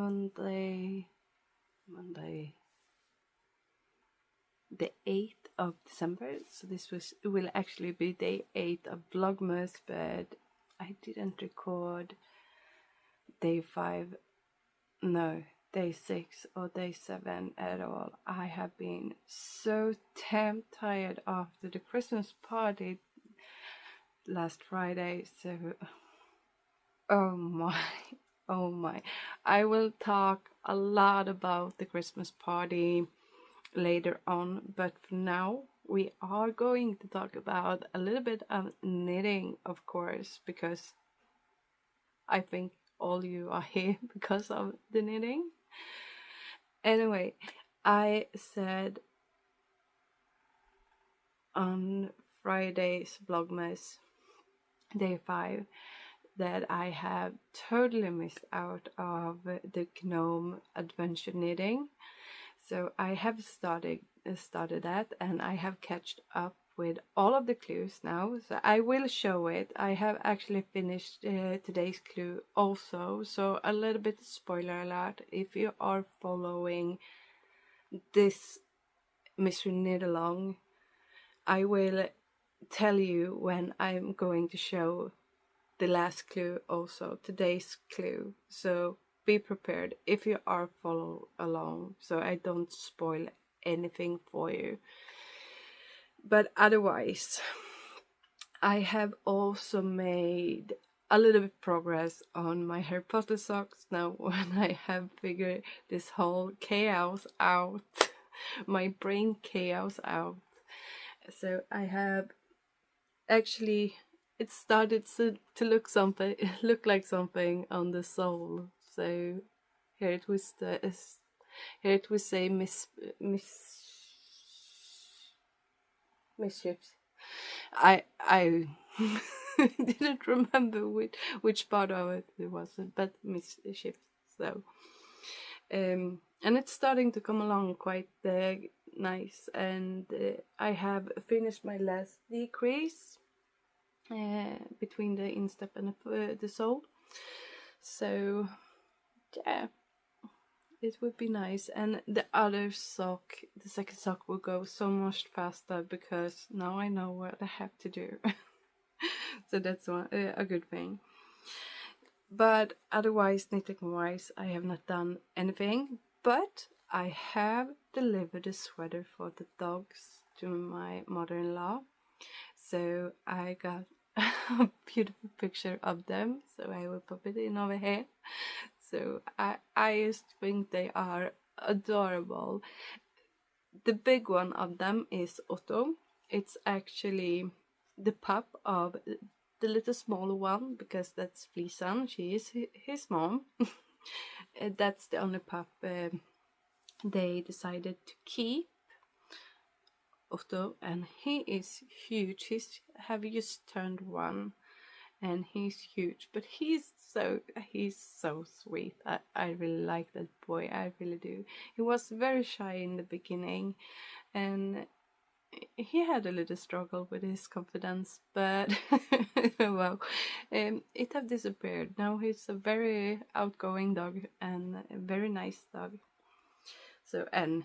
Monday, the 8th of December. So this will actually be day 8 of Vlogmas, but I didn't record day 5, no, day 6 or day 7 at all. I have been so damn tired after the Christmas party last Friday, so oh my. I will talk a lot about the Christmas party later on, but for now we are going to talk about a little bit of knitting, of course, because I think all you are here because of the knitting. Anyway, I said on Friday's Vlogmas day 5 that I have totally missed out of the gnome adventure knitting. So I have started that, and I have catched up with all of the clues now. So I will show it. I have actually finished today's clue also. So a little bit spoiler alert if you are following this mystery knit along. I will tell you when I'm going to show the last clue, also today's clue. So be prepared if you are follow along, so I don't spoil anything for you. But otherwise, I have also made a little bit progress on my Harry Potter socks now when I have figured this whole chaos out, my brain chaos out. So I have actually, it started to look like something on the sole. So here it was say mischiefs. I didn't remember which part of it was, but mischiefs. So and it's starting to come along quite nice, and I have finished my last decrease between the instep and the sole. So yeah, it would be nice. And the other sock, the second sock, will go so much faster because now I know what I have to do. So that's a good thing. But otherwise, knitting wise, I have not done anything, but I have delivered a sweater for the dogs to my mother-in-law. So I got a beautiful picture of them, so I will pop it in over here. So I just think they are adorable. The big one of them is Otto. It's actually the pup of the little smaller one, because that's Flisan. She is his mom. That's the only pup they decided to keep, Otto, and he is huge. He's have just turned 1, and he's huge, but he's so sweet. I really like that boy, I really do. He was very shy in the beginning, and he had a little struggle with his confidence, but well, it have disappeared. Now he's a very outgoing dog and a very nice dog. So, and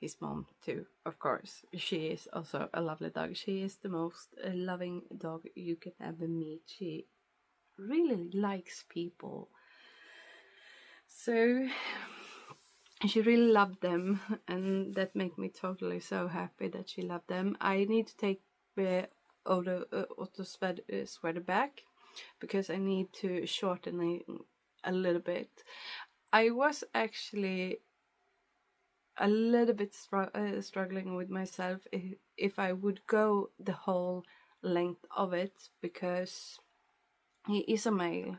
his mom too, of course. She is also a lovely dog. She is the most loving dog you can ever meet. She really likes people. So she really loved them, and that made me totally so happy that she loved them. I need to take Otto's sweater back because I need to shorten it a little bit. I was actually a little bit struggling with myself if I would go the whole length of it, because he is a male,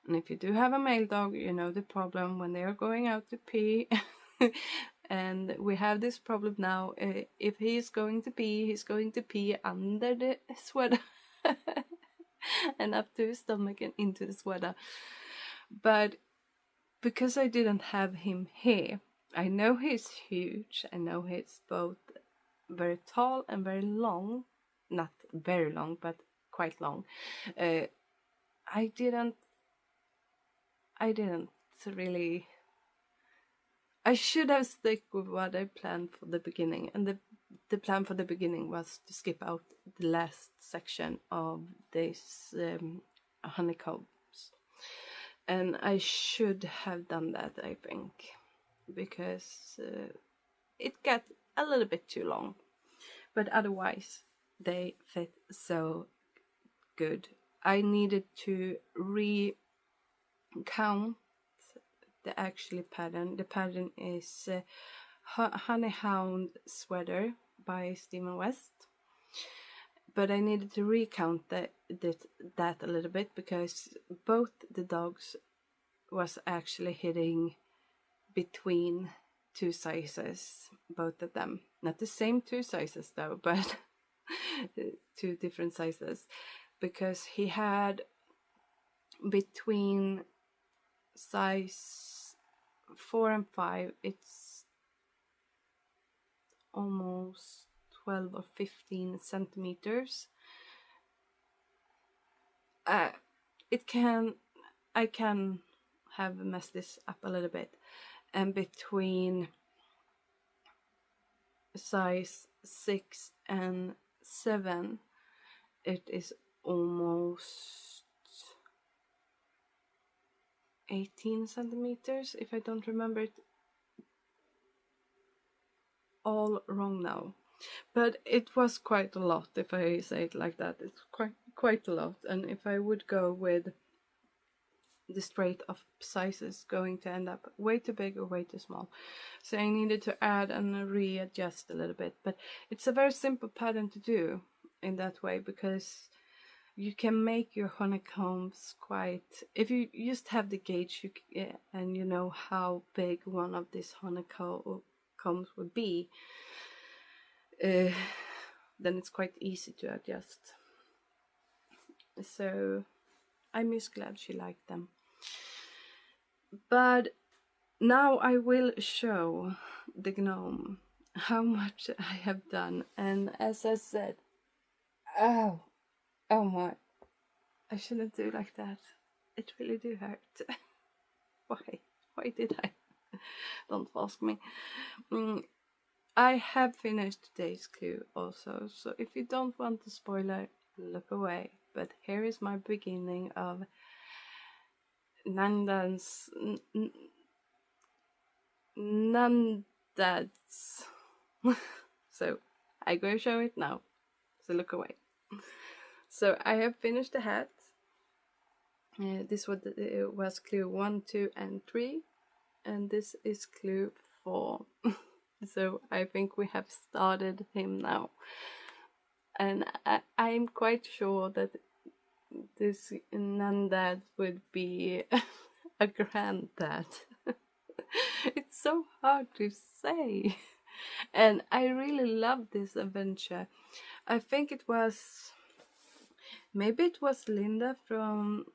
and if you do have a male dog, you know the problem when they are going out to pee. And we have this problem now. If he is going to pee, he's going to pee under the sweater and up to his stomach and into the sweater. But because I didn't have him here, I know he's huge. I know he's both very tall and very long. Not very long, but quite long. I didn't really. I should have stuck with what I planned for the beginning, and the plan for the beginning was to skip out the last section of this honeycombs, and I should have done that, I think, because it got a little bit too long, but otherwise they fit so good. I needed to recount the actual pattern. The pattern is Honey Hound Sweater by Stephen West, but I needed to recount that a little bit, because both the dogs was actually hitting between two sizes, both of them. Not the same two sizes though, but two different sizes, because he had between size 4 and 5, it's almost 12 or 15 centimeters. I can have messed this up a little bit, and between size 6 and 7 it is almost 18 centimeters, if I don't remember it all wrong now. But it was quite a lot, if I say it like that. It's quite a lot, and if I would go with the straight of sizes, going to end up way too big or way too small. So I needed to add and readjust a little bit, but it's a very simple pattern to do in that way, because you can make your honeycombs quite, if you just have the gauge and you know how big one of these honeycombs would be, then it's quite easy to adjust. So I'm just glad she liked them. But now I will show the gnome how much I have done, and as I said, oh my, I shouldn't do like that. It really do hurt. Why did I? Don't ask me. I have finished today's clue also, so if you don't want the spoiler, look away. But here is my beginning of Nandan's So I go show it now, so look away. So I have finished the hat. This was clue 1, 2 and 3, and this is clue 4. So I think we have started him now, and I'm quite sure that this Nandad would be a granddad. It's so hard to say, and I really love this adventure. I think it was, maybe it was Linda from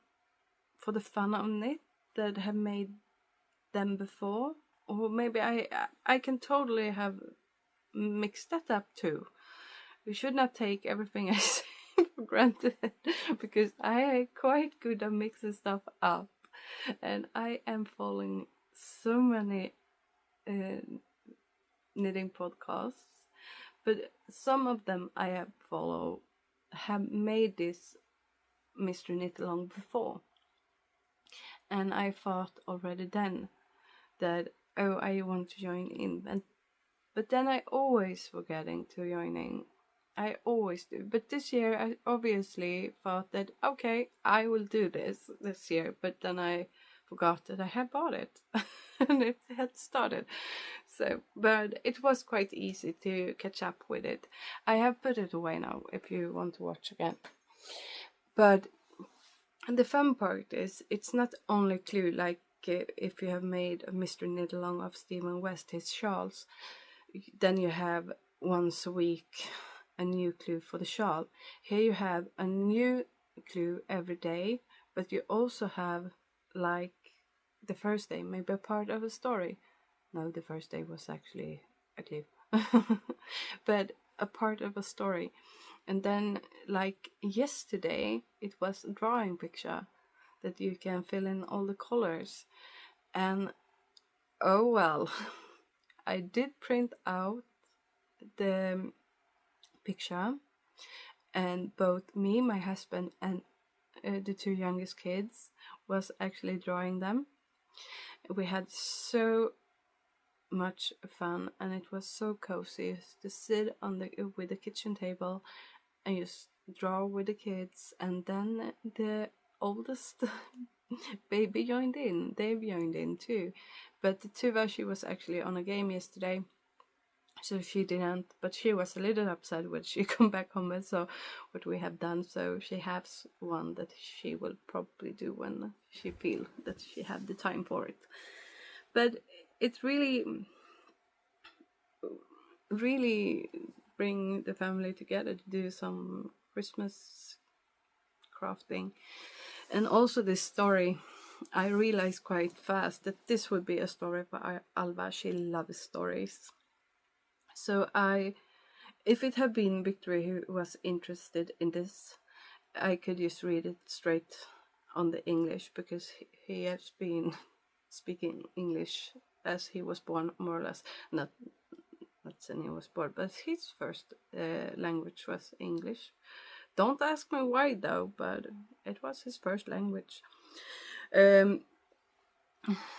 For the Fun of Knit that have made them before, or maybe I can totally have mixed that up too. We should not take everything I say for granted, because I am quite good at mixing stuff up, and I am following so many knitting podcasts, but some of them I have made this Mr. Knit Along before, and I thought already then that, oh, I want to join in, but then I always forgetting to join in. I always do. But this year I obviously thought that, okay, I will do this year, but then I forgot that I had bought it and it had started. So, but it was quite easy to catch up with it. I have put it away now if you want to watch again. But the fun part is, it's not only clue, like if you have made a Mr. Knit Along of Stephen West, his shawls, then you have once a week a new clue for the shawl. Here you have a new clue every day, but you also have, like, the first day, maybe a part of a story. No, the first day was actually a clue. But a part of a story. And then, like yesterday, it was a drawing picture that you can fill in all the colors. And oh well, I did print out the picture, and both me, my husband, and the two youngest kids was actually drawing them. We had so much fun, and it was so cozy to sit on the with the kitchen table and just draw with the kids. And then the oldest baby joined in. They joined in too, but the Tuva, she was actually on a game yesterday, so she didn't, but she was a little upset when she come back home and saw what we have done. So she has one that she will probably do when she feel that she have the time for it. But it really bring the family together to do some Christmas crafting. And also this story, I realized quite fast that this would be a story for Alva. She loves stories. So if it had been Victory who was interested in this, I could just read it straight on the English, because he has been speaking English as he was born, more or less. Not since he was born, but his first language was English. Don't ask me why though, but it was his first language.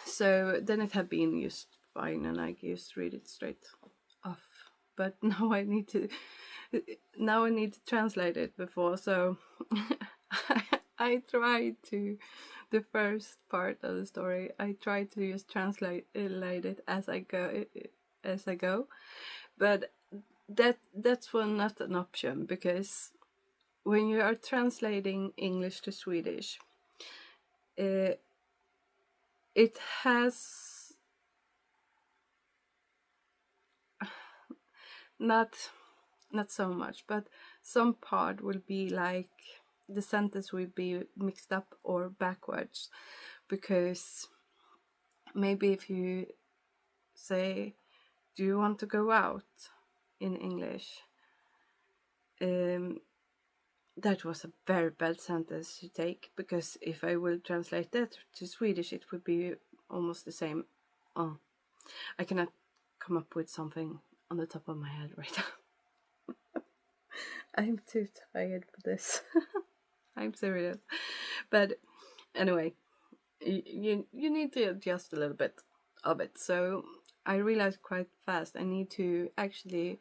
So then it had been just fine, and I just read it straight off. But now I need to translate it before, so I tried to, the first part of the story, I tried to just translate it as I go, but that's not an option, because when you are translating English to Swedish, it has not so much, but some part will be like the sentence will be mixed up or backwards, because maybe if you say, do you want to go out, in English, that was a very bad sentence to take, because if I will translate that to Swedish, it would be almost the same. Oh, I cannot come up with something on the top of my head right now. I'm too tired for this. I'm serious. But anyway, you need to adjust a little bit of it. So I realized quite fast I need to actually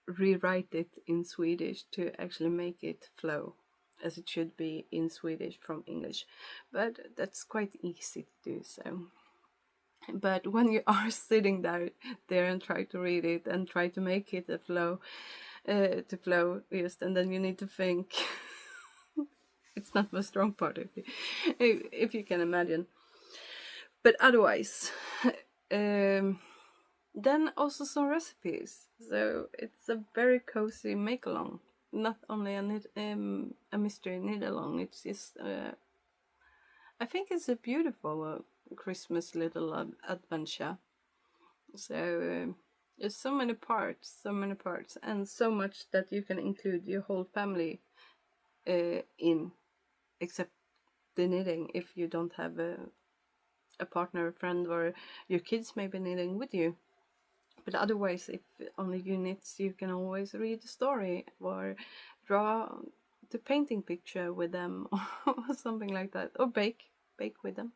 rewrite it in Swedish to actually make it flow as it should be in Swedish from English. But that's quite easy to do so. But when you are sitting there and try to read it and try to make it a flow, just, and then you need to think. It's not my strong part, if you can imagine. But otherwise, then also some recipes. So it's a very cozy make along. Not only a mystery knit along. It's just I think it's a beautiful Christmas little adventure. So there's so many parts, and so much that you can include your whole family in, except the knitting. If you don't have a partner, a friend, or your kids may be knitting with you. But otherwise, if only you knits, you can always read the story or draw the painting picture with them or something like that, or bake with them.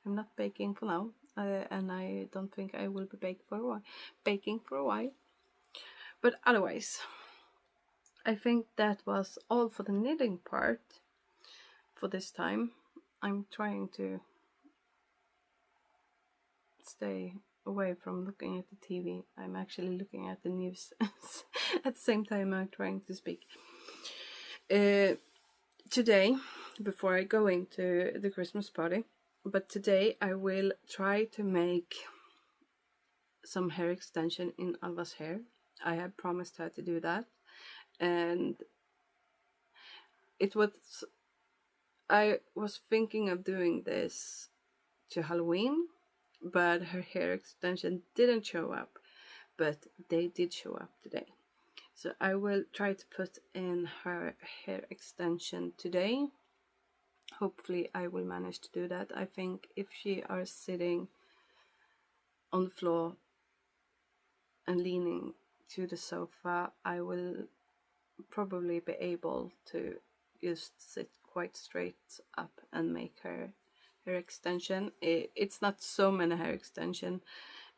I'm not baking for now, and I don't think I will be baking for a while. But otherwise, I think that was all for the knitting part for this time. I'm trying to stay away from looking at the TV. I'm actually looking at the news at the same time I'm trying to speak. Today, before I go into the Christmas party, but today I will try to make some hair extension in Alva's hair. I have promised her to do that, and I was thinking of doing this to Halloween, but her hair extension didn't show up, but they did show up today. So I will try to put in her hair extension today, hopefully I will manage to do that. I think if she are sitting on the floor and leaning to the sofa, I will probably be able to just sit quite straight up and make her hair extension. It's not so many hair extension.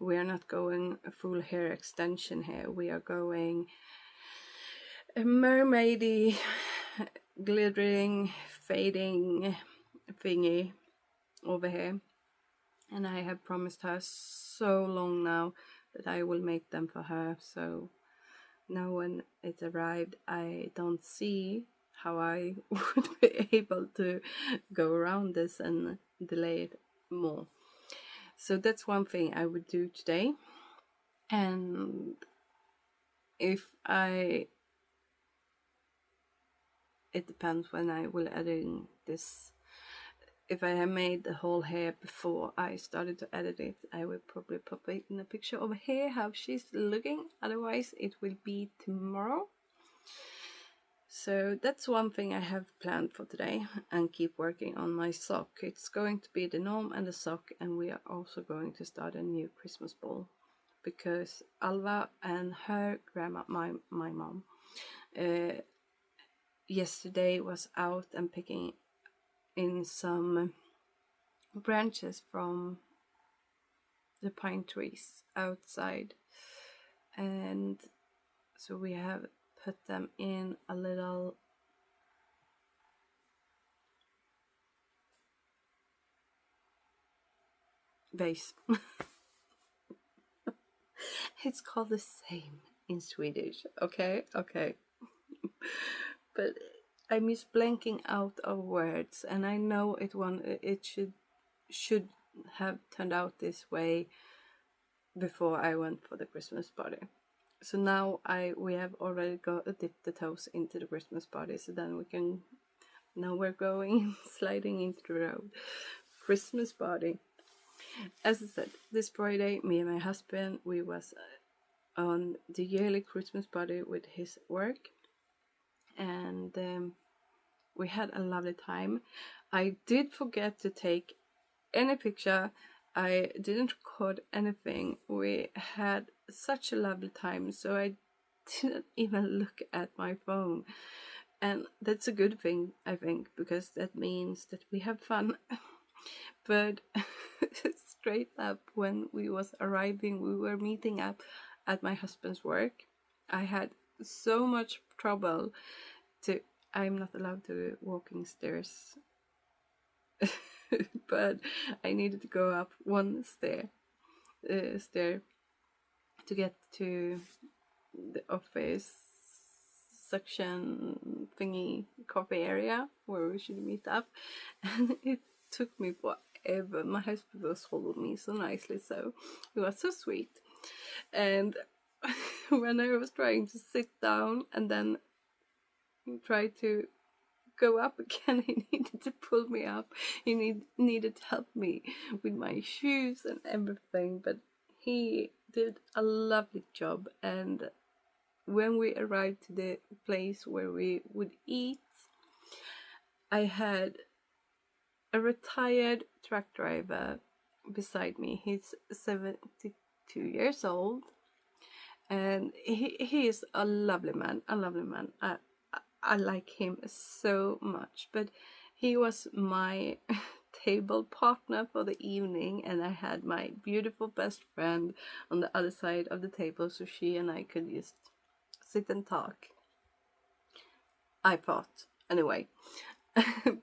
We are not going a full hair extension here. We are going a mermaidy, glittering, fading thingy over here. And I have promised her so long now that I will make them for her. So now when it arrived, I don't see how I would be able to go around this and delay it more. So that's one thing I would do today. And if it depends when I will editing this. If I have made the whole hair before I started to edit it, I will probably put it in a picture over here how she's looking. Otherwise it will be tomorrow. So that's one thing I have planned for today, and keep working on my sock. It's going to be the gnome and the sock, and we are also going to start a new Christmas ball, because Alva and her grandma, my mom, yesterday was out and picking in some branches from the pine trees outside, and so we have put them in a little vase. It's called the same in Swedish, okay? But I miss blanking out of words, and I know it should have turned out this way before I went for the Christmas party. So now we have already dipped the toes into the Christmas party, so then now we're going sliding into the road. Christmas party. As I said, this Friday, me and my husband, we was on the yearly Christmas party with his work, and we had a lovely time. I did forget to take any picture. I didn't record anything. We had such a lovely time, so I didn't even look at my phone. And that's a good thing, I think, because that means that we have fun. But straight up, when we was arriving, we were meeting up at my husband's work. I had so much trouble I'm not allowed to walking stairs. But I needed to go up one stair to get to the office section thingy coffee area where we should meet up, and it took me forever. My husband was holding me so nicely, so it was so sweet. And when I was trying to sit down and then try to go up again, he needed to pull me up. He needed to help me with my shoes and everything, but he did a lovely job. And when we arrived to the place where we would eat, I had a retired truck driver beside me. He's 72 years old, and he is a lovely man. I like him so much, but he was my table partner for the evening, and I had my beautiful best friend on the other side of the table, so she and I could just sit and talk. I thought, anyway.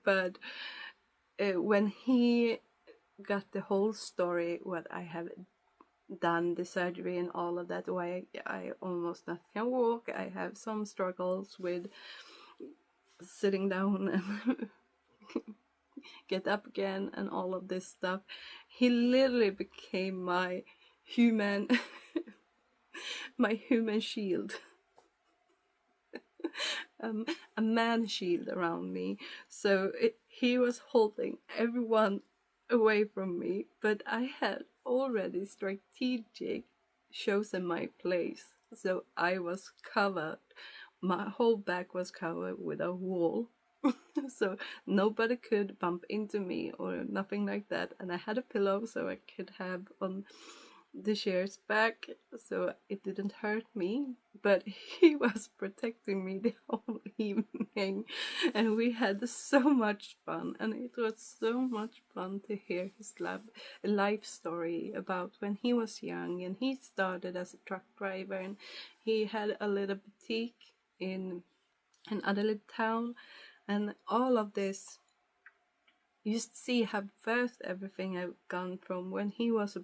But when he got the whole story, what I have done, the surgery and all of that, why I almost not can walk, I have some struggles with sitting down and get up again and all of this stuff, he literally became my human shield. A man shield around me. So he was holding everyone away from me, but I had already strategic chosen my place. So I was covered. My whole back was covered with a wall. so nobody could bump into me or nothing like that. And I had a pillow so I could have on the chair's back so it didn't hurt me, but he was protecting me the whole evening, and we had so much fun. And it was so much fun to hear his life story about when he was young, and he started as a truck driver, and he had a little boutique in another little town, and all of this. You see how fast everything had gone from when he was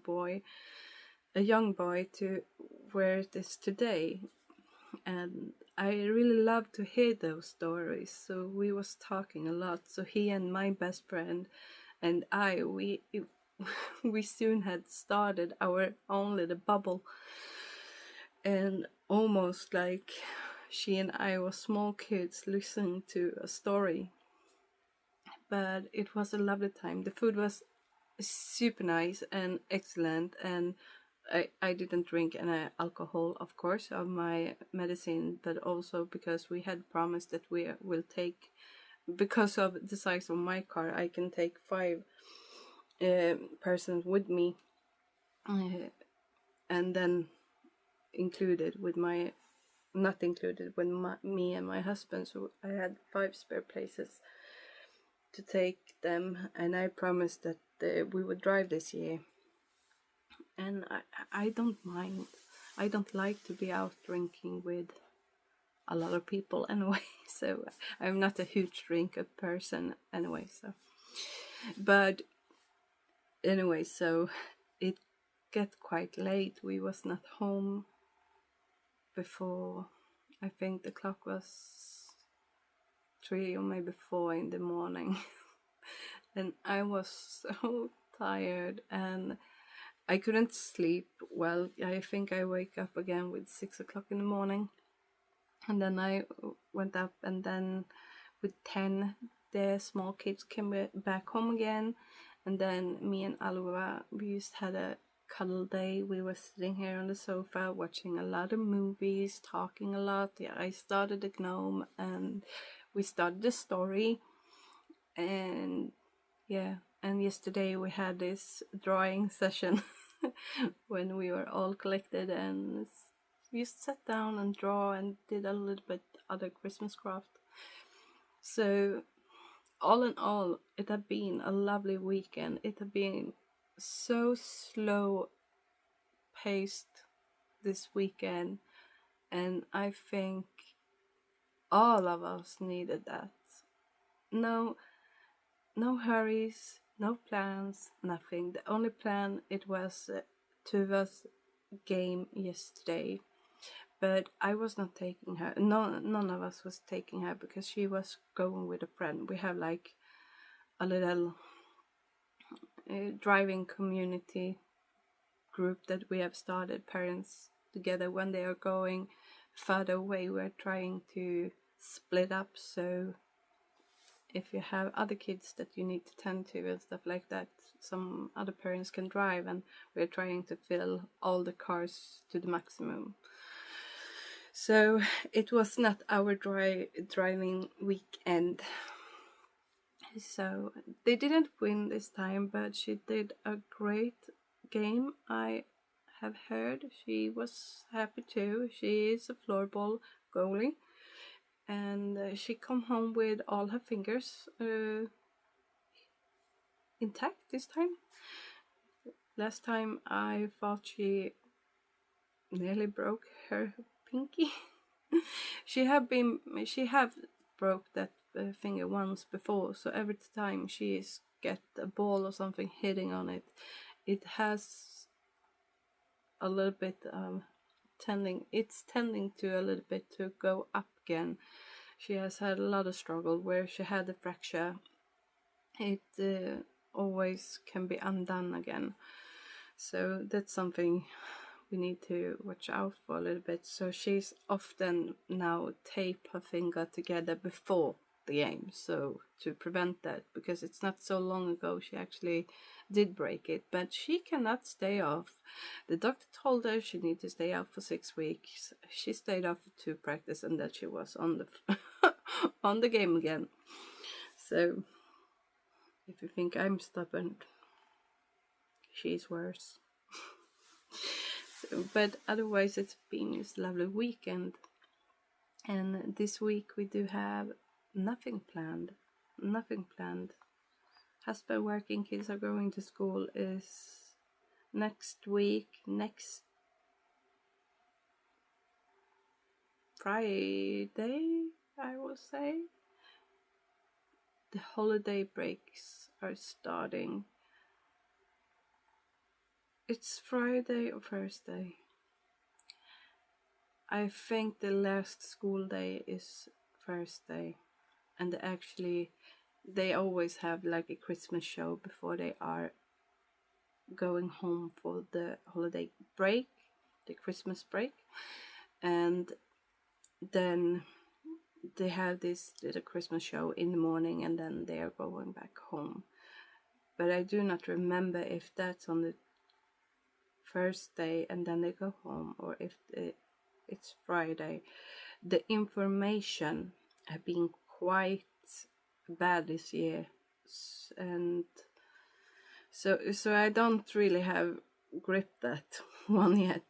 a young boy, to where it is today. And I really love to hear those stories. So we was talking a lot. So he and my best friend and we soon had started our own little bubble, and almost like she and I were small kids listening to a story. But it was a lovely time. The food was super nice and excellent, and I didn't drink any alcohol, of course, of my medicine, but also because we had promised that we will take, because of the size of my car, I can take 5 persons with me, and then included with my, not included with me and my husband, so I had 5 spare places to take them, and I promised that we would drive this year. And I don't mind. I don't like to be out drinking with a lot of people anyway. So I'm not a huge drinker person anyway. So, but anyway, so it get quite late. We was not home before, I think the clock was 3 or maybe 4 in the morning. And I was so tired, and I couldn't sleep well. I think I wake up again with 6 o'clock in the morning. And then I went up, and then with 10, the small kids came back home again. And then me and Alva, we just had a cuddle day. We were sitting here on the sofa watching a lot of movies, talking a lot. Yeah, I started the gnome, and we started the story. And yeah, and yesterday we had this drawing session when we were all collected, and we just sat down and draw and did a little bit other Christmas craft. So all in all, it had been a lovely weekend. It had been so slow paced this weekend, and I think all of us needed that. No hurries, no plans, nothing. The only plan, it was Tuva's game yesterday, but I was not taking her. No, none of us was taking her because she was going with a friend. We have like a little driving community group that we have started, parents together. When they are going further away, we're trying to split up, so if you have other kids that you need to tend to and stuff like that, some other parents can drive, and we're trying to fill all the cars to the maximum. So it was not our driving weekend. So they didn't win this time, but she did a great game. I have heard she was happy too. She is a floorball goalie, and she come home with all her fingers intact this time. Last time I thought she nearly broke her pinky. she have broke that finger once before, so every time she's get a ball or something hitting on it, it has a little bit tending to a little bit to go up again. She has had a lot of struggle. Where she had a fracture, it always can be undone again. So that's something we need to watch out for a little bit. So she's often now tape her finger together before the game, so to prevent that, because it's not so long ago she actually did break it, but she cannot stay off. The doctor told her she needed to stay out for 6 weeks. She stayed off for 2 practice, and that she was on the on the game again. So if you think I'm stubborn, she's worse. So, but otherwise it's been this lovely weekend, and this week we do have nothing planned. Husband working, kids are going to school is next week, next Friday, I will say. The holiday breaks are starting. It's Friday or Thursday. I think the last school day is Thursday, and actually they always have like a Christmas show before they are going home for the holiday break, the Christmas break, and then they have this little Christmas show in the morning, and then they are going back home. But I do not remember if that's on the first day and then they go home, or if it's Friday. The information have been quite bad this year, and so I don't really have gripped that one yet.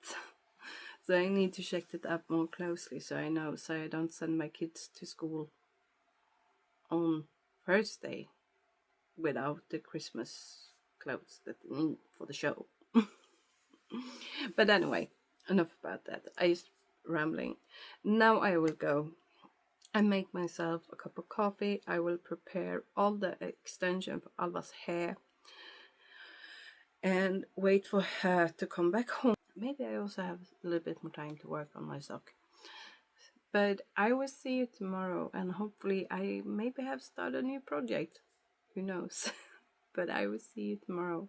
So I need to check it up more closely, so I know, so I don't send my kids to school on Thursday without the Christmas clothes that they need for the show. But anyway, enough about that. I just rambling. Now I will go and make myself a cup of coffee. I will prepare all the extension for Alva's hair and wait for her to come back home. Maybe I also have a little bit more time to work on my sock. But I will see you tomorrow, and hopefully I maybe have started a new project. Who knows? But I will see you tomorrow.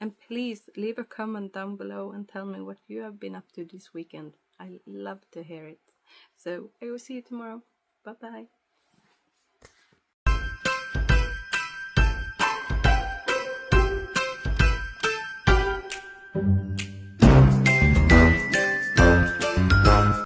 And please leave a comment down below and tell me what you have been up to this weekend. I love to hear it. So I will see you tomorrow. Bye bye.